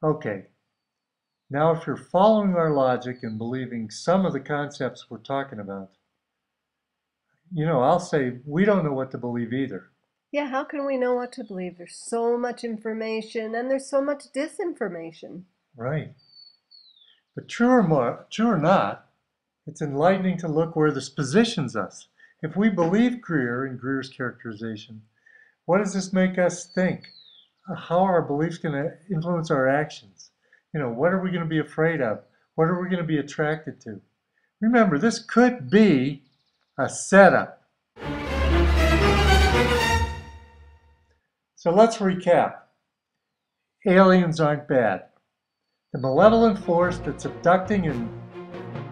Okay, now if you're following our logic and believing some of the concepts we're talking about, I'll say we don't know what to believe either. Yeah, how can we know what to believe? There's so much information and there's so much disinformation. Right. But true or not, it's enlightening to look where this positions us. If we believe Greer and Greer's characterization, what does this make us think? How are our beliefs going to influence our actions? What are we going to be afraid of? What are we going to be attracted to? Remember, this could be a setup. So let's recap. Aliens aren't bad. The malevolent force that's abducting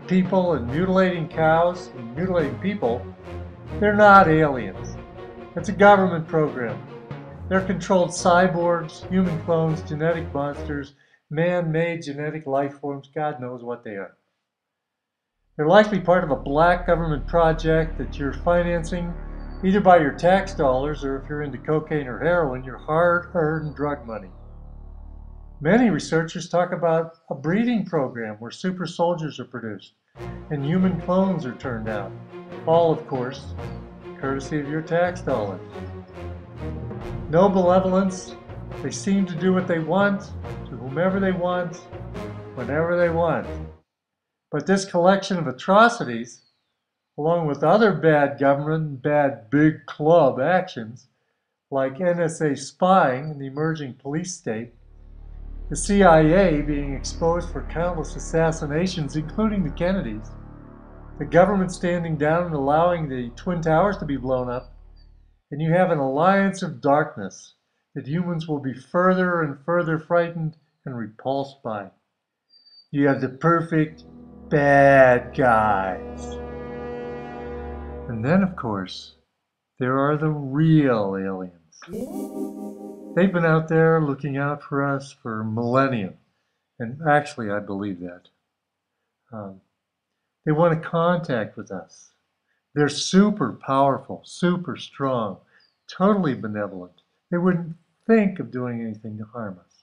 people and mutilating cows and mutilating people, they're not aliens. It's a government program. They're controlled cyborgs, human clones, genetic monsters, man-made genetic life forms. God knows what they are. They're likely part of a black government project that you're financing either by your tax dollars or, if you're into cocaine or heroin, your hard-earned drug money. Many researchers talk about a breeding program where super soldiers are produced and human clones are turned out. All, of course, courtesy of your tax dollars. No malevolence. They seem to do what they want, to whomever they want, whenever they want. But this collection of atrocities, along with other bad government and bad big club actions, like NSA spying in the emerging police state, the CIA being exposed for countless assassinations, including the Kennedys, the government standing down and allowing the Twin Towers to be blown up, and you have an alliance of darkness that humans will be further and further frightened and repulsed by. You have the perfect bad guys. And then, of course, there are the real aliens. They've been out there looking out for us for millennia. And actually, I believe that. Um, they want to contact with us. They're super powerful, super strong, totally benevolent. They wouldn't think of doing anything to harm us.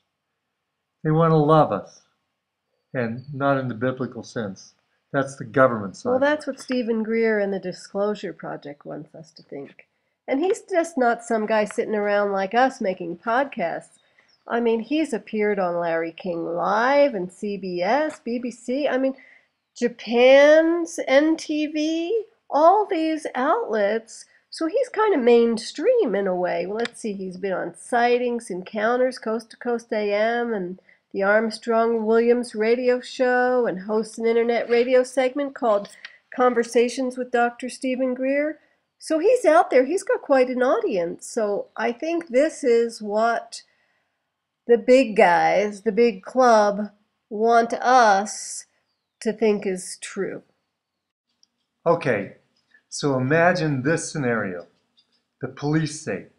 They want to love us, and not in the biblical sense. That's the government Well, side of that's it. what Stephen Greer and the Disclosure Project wants us to think. And he's just not some guy sitting around like us making podcasts. I mean, he's appeared on Larry King Live and CBS, BBC. I mean, Japan's NTV, all these outlets. So he's kind of mainstream in a way. Well, let's see, he's been on Sightings, Encounters, Coast to Coast AM, and the Armstrong Williams radio show, and hosts an internet radio segment called Conversations with Dr. Stephen Greer. So he's out there, he's got quite an audience. So I think this is what the big guys, the big club, want us to think is true. Okay, so imagine this scenario. The police state,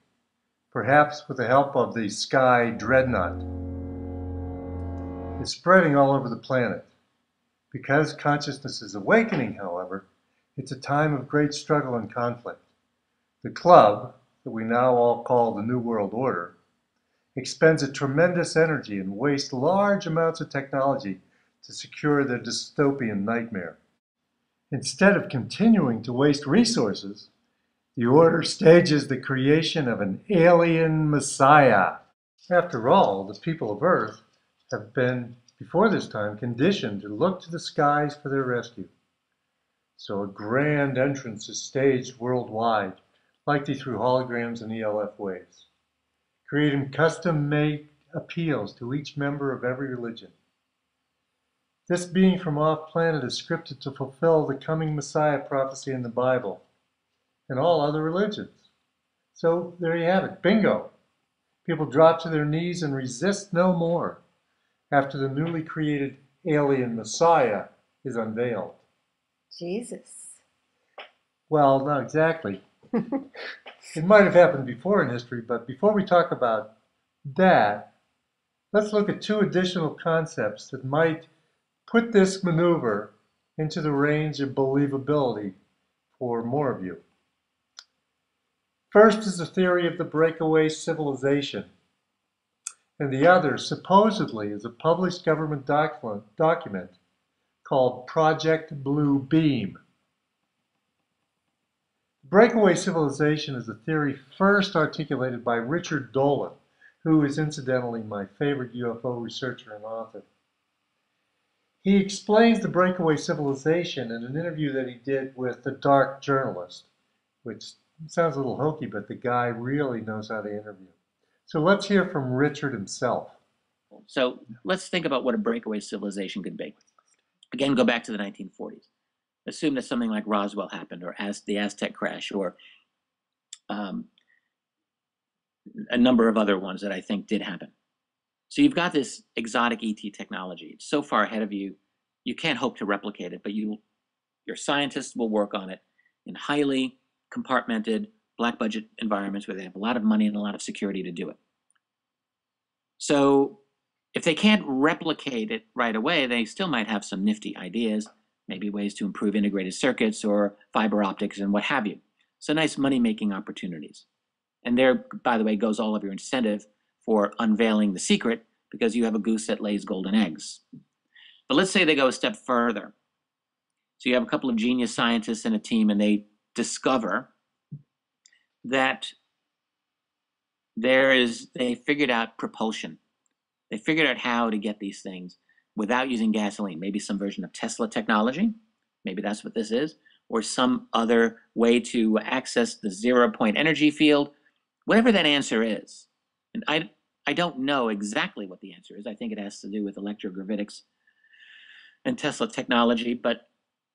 perhaps with the help of the Sky Dreadnought, is spreading all over the planet. Because consciousness is awakening, however, it's a time of great struggle and conflict. The club, that we now all call the New World Order, expends a tremendous energy and wastes large amounts of technology to secure their dystopian nightmare. Instead of continuing to waste resources, the Order stages the creation of an alien messiah. After all, the people of Earth have been, before this time, conditioned to look to the skies for their rescue. So a grand entrance is staged worldwide, likely through holograms and ELF waves, creating custom-made appeals to each member of every religion. This being from off-planet is scripted to fulfill the coming Messiah prophecy in the Bible and all other religions. So there you have it, bingo. People drop to their knees and resist no more after the newly created alien Messiah is unveiled. Jesus. Well, not exactly. It might have happened before in history, but before we talk about that, let's look at two additional concepts that might put this maneuver into the range of believability for more of you. First is the theory of the breakaway civilization. and the other supposedly is a published government document called Project Blue Beam. Breakaway civilization is a theory first articulated by Richard Dolan, who is incidentally my favorite UFO researcher and author. He explains the breakaway civilization in an interview that he did with the Dark Journalist, which sounds a little hokey, but the guy really knows how to interview. So let's hear from Richard himself. So let's think about what a breakaway civilization could be. Again, go back to the 1940s. Assume that something like Roswell happened, or the Aztec crash, or a number of other ones that I think did happen. So you've got this exotic ET technology. It's so far ahead of you, you can't hope to replicate it, but your scientists will work on it in highly compartmented, black budget environments where they have a lot of money and a lot of security to do it. So if they can't replicate it right away, they still might have some nifty ideas, maybe ways to improve integrated circuits or fiber optics and what have you. So nice money-making opportunities. And there, by the way, goes all of your incentive for unveiling the secret, because you have a goose that lays golden eggs. But let's say they go a step further. So you have a couple of genius scientists in a team, and they discover that they figured out propulsion. They figured out how to get these things without using gasoline, maybe some version of Tesla technology, maybe that's what this is, or some other way to access the 0-point energy field, whatever that answer is. And I don't know exactly what the answer is. I think it has to do with electrogravitics and Tesla technology, but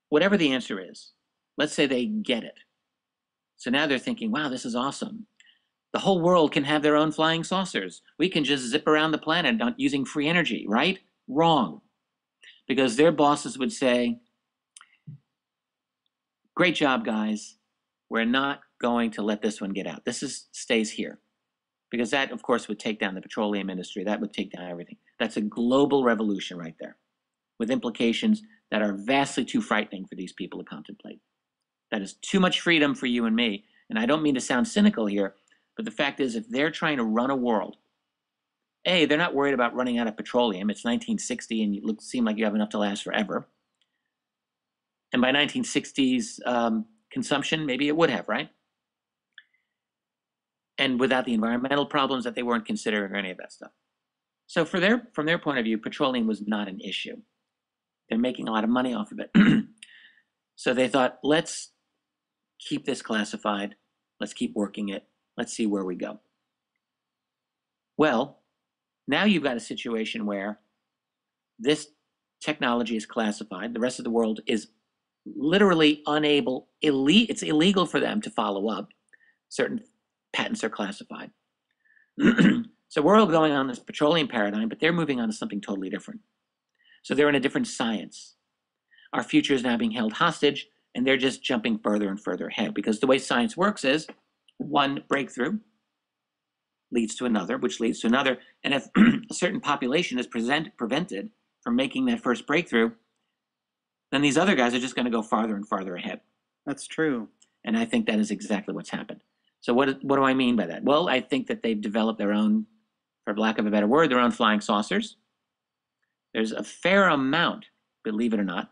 whatever the answer is, let's say they get it. So now they're thinking, wow, this is awesome. The whole world can have their own flying saucers. We can just zip around the planet not using free energy, right? Wrong. Because their bosses would say, great job, guys. We're not going to let this one get out. This stays here. Because that, of course, would take down the petroleum industry. That would take down everything. That's a global revolution right there, with implications that are vastly too frightening for these people to contemplate. That is too much freedom for you and me. And I don't mean to sound cynical here, but the fact is, if they're trying to run a world, A, they're not worried about running out of petroleum. It's 1960 and you seem like you have enough to last forever. And by 1960s consumption, maybe it would have, right? And without the environmental problems that they weren't considering or any of that stuff. So from their point of view, petroleum was not an issue. They're making a lot of money off of it. So they thought, let's keep this classified. Let's keep working it. Let's see where we go. Well, now you've got a situation where this technology is classified. The rest of the world is literally unable, it's illegal for them to follow up. Certain patents are classified. So we're all going on this petroleum paradigm, but they're moving on to something totally different. So they're in a different science. Our future is now being held hostage, and they're just jumping further and further ahead, because the way science works is one breakthrough leads to another, which leads to another. And if a certain population is prevented from making that first breakthrough, then these other guys are just going to go farther and farther ahead. That's true. And I think that is exactly what's happened. So what do I mean by that? Well, I think that they've developed their own, for lack of a better word, their own flying saucers. There's a fair amount, believe it or not,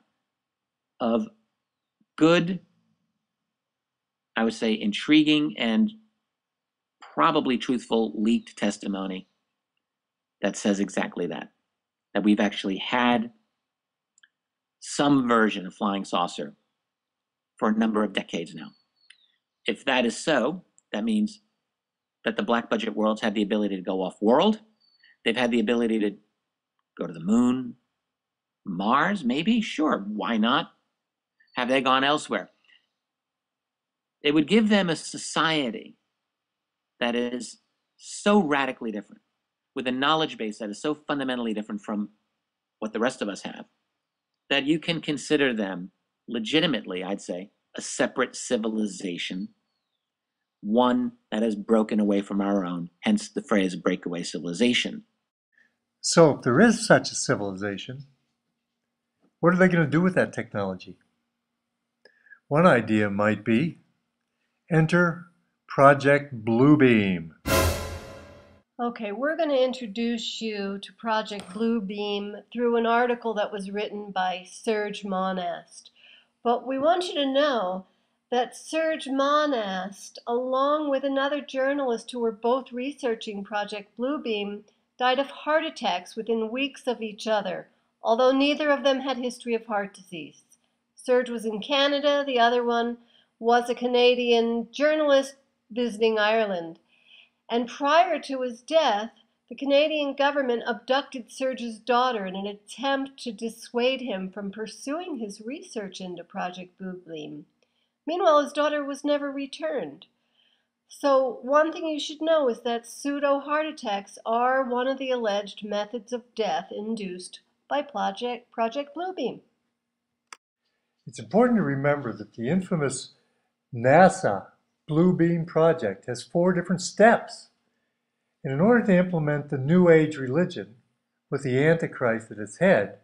of good, I would say, intriguing and probably truthful leaked testimony that says exactly that we've actually had some version of flying saucer for a number of decades now. If that is so, that means that the black budget worlds had the ability to go off world. They've had the ability to go to the moon, Mars, maybe, sure, why not? Have they gone elsewhere? It would give them a society that is so radically different, with a knowledge base that is so fundamentally different from what the rest of us have, that you can consider them legitimately, I'd say, a separate civilization, one that has broken away from our own, hence the phrase breakaway civilization. So if there is such a civilization, what are they going to do with that technology? One idea might be enter Project Bluebeam. Okay, we're going to introduce you to Project Bluebeam through an article that was written by Serge Monast. But we want you to know that Serge Monast, along with another journalist who were both researching Project Bluebeam, died of heart attacks within weeks of each other, although neither of them had history of heart disease. Serge was in Canada, the other one was a Canadian journalist visiting Ireland. And prior to his death, the Canadian government abducted Serge's daughter in an attempt to dissuade him from pursuing his research into Project Bluebeam. Meanwhile, his daughter was never returned. So one thing you should know is that pseudo-heart attacks are one of the alleged methods of death induced by Project Bluebeam. It's important to remember that the infamous NASA Bluebeam project has 4 different steps. And in order to implement the New Age religion with the Antichrist at its head,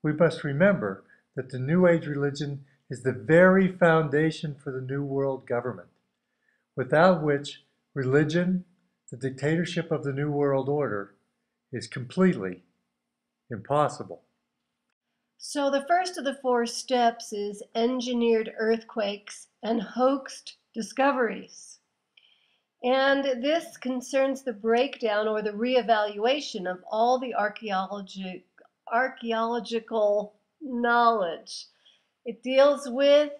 we must remember that the New Age religion is the very foundation for the New World government, without which religion, the dictatorship of the New World Order, is completely impossible. So the first of the 4 steps is engineered earthquakes and hoaxed discoveries. And this concerns the breakdown or the reevaluation of all the archaeological knowledge. It deals with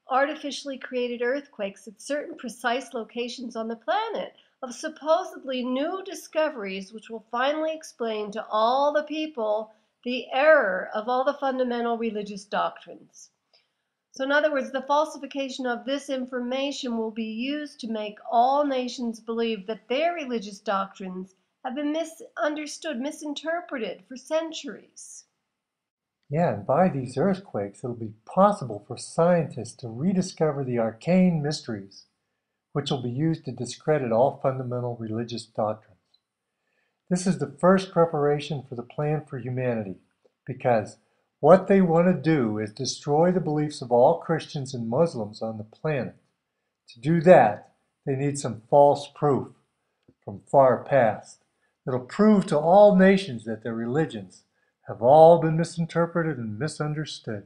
artificially created earthquakes at certain precise locations on the planet of supposedly new discoveries which will finally explain to all the people the error of all the fundamental religious doctrines. So in other words, the falsification of this information will be used to make all nations believe that their religious doctrines have been misunderstood, misinterpreted for centuries. Yeah, and by these earthquakes, it'll be possible for scientists to rediscover the arcane mysteries, which will be used to discredit all fundamental religious doctrines. This is the first preparation for the plan for humanity, because what they want to do is destroy the beliefs of all Christians and Muslims on the planet. To do that, they need some false proof from far past that'll prove to all nations that their religions have all been misinterpreted and misunderstood.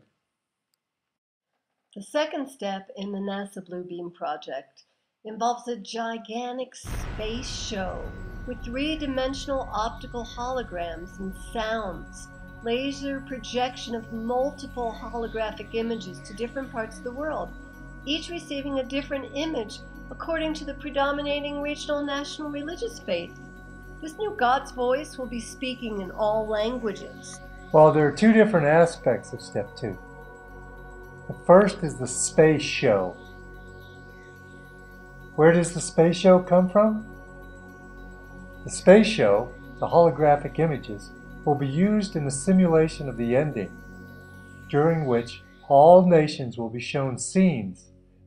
The second step in the NASA Bluebeam project involves a gigantic space show with 3-dimensional optical holograms and sounds, laser projection of multiple holographic images to different parts of the world, each receiving a different image according to the predominating regional national religious faith. This new God's voice will be speaking in all languages. Well, there are 2 different aspects of step 2. The first is the space show. Where does the space show come from? The space show, the holographic images, will be used in the simulation of the ending, during which all nations will be shown scenes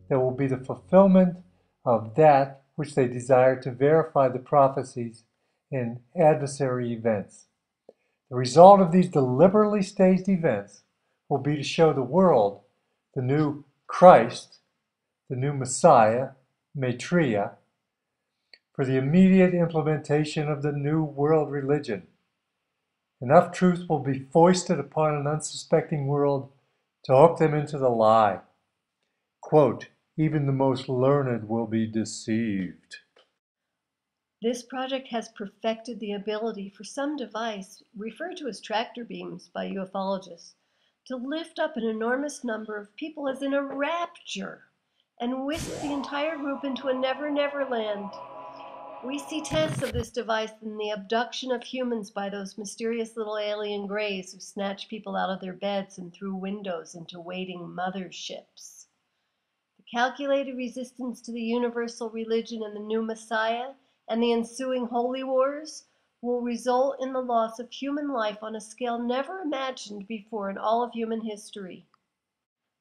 that will be the fulfillment of that which they desire to verify the prophecies in adversary events. The result of these deliberately staged events will be to show the world the new Christ, the new Messiah, Maitreya, for the immediate implementation of the new world religion. Enough truth will be foisted upon an unsuspecting world to hook them into the lie. Quote, even the most learned will be deceived. This project has perfected the ability for some device, referred to as tractor beams by ufologists, to lift up an enormous number of people as in a rapture and whisk the entire group into a never-never land. We see tests of this device in the abduction of humans by those mysterious little alien greys who snatch people out of their beds and through windows into waiting motherships. The calculated resistance to the universal religion and the new Messiah and the ensuing holy wars will result in the loss of human life on a scale never imagined before in all of human history.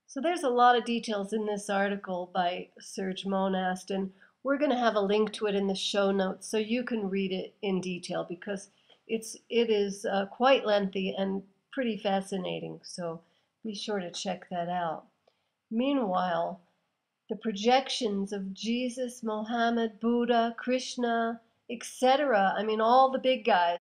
So there's a lot of details in this article by Serge Monast, and we're going to have a link to it in the show notes so you can read it in detail, because it is quite lengthy and pretty fascinating, so be sure to check that out. Meanwhile, the projections of Jesus, Mohammed, Buddha, Krishna etc. I mean, all the big guys.